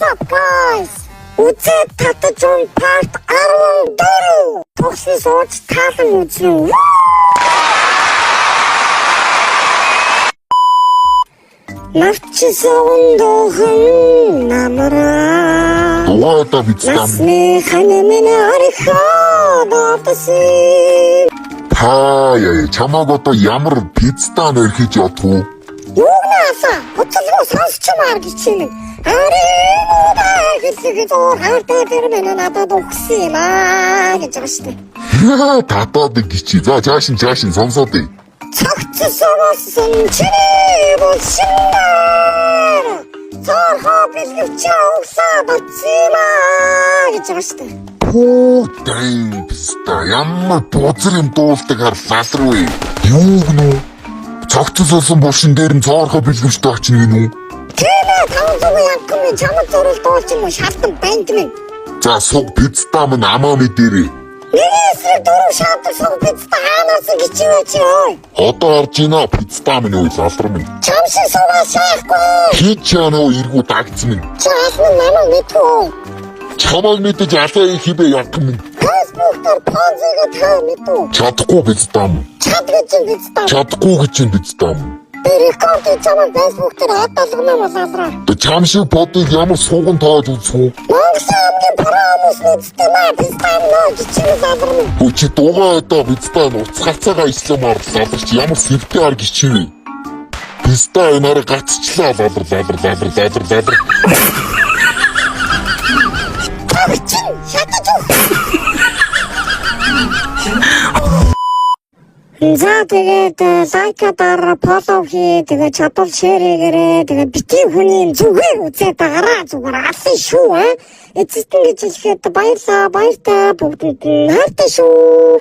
What's up guys? Үзээд татаж он part 14. Тогсны сууж таалан үзэн. Навчи сондохон намараа. Дугаата бицтам. Насны ханэмэнэ орихоо доотсын. Яа, чамаг одоо ямар пиццаа нэрхэж ядах уу? Юунаасаа хөтлөө сонсчмаар гэж чинь. Араа хэлсэг зур хартаа тэр мэнэ надад өгсөн юм аа гэж байгаа шүү дээ. Татаад гिचи. За жаашин сонсоод ий. Цогцсоос чиний болсинаар цаахаа бэлгэвчээ өгсөө бацсимаа гэж байгаа шүү дээ. Дай писта ямар бузар юм дуулдаг харлаалруу. Юу гэнэ? Цогцсон булшин дээр нь цоорхоо бэлгэвчтэй очно гинэ үү? Тэмээ 500 янкны чамд зурвал дуулж юм шалтан бандмын. За суг пиццаа мань амааны дээрээ. Нээсрэг дөрөв шаардсан суг пиццаа хаанаас гिचвэч ой. Одоо орж ийна пиццаа минь үйл алдар минь. Чамшиг суугаа шаахгүй. Хич яанаа иргүү дагцсан минь. Чаасан намайг мэдгүй. Чамайг мэдэж алаа хибээ яг минь. Facebook дээр понзигээ таа мэдгүй. Чадахгүй пиццаа минь. Чадахгүй гэж чинь пиццаа минь. Би рекорд чамайг Facebook дээр хадгалгана болоороо. Чам шиг бодыг ямар сууган тоож үзэх үү? Монголын хамгийн парамус мэдтэй маа пиццаа нөө гिचвэ задарна. Хүч дугаа одоо пиццаа уцгацаагаа исламаар заларч ямар сэвтэй ар гिचвэ. Пиццаа энараа гацчлаа лалар. Чин шатаж уу. За тэгээд лайкадаар фоллоу хий, тэгээд чадвал шеэр хийгээрэй. Тэгээд битгий хүний зүгээр үзээд агараа зүгээр алсан шүү. Эцэстэн гэж хэлэхэд баярлаа. Баяртай бүгдэд нь хайртай шүү.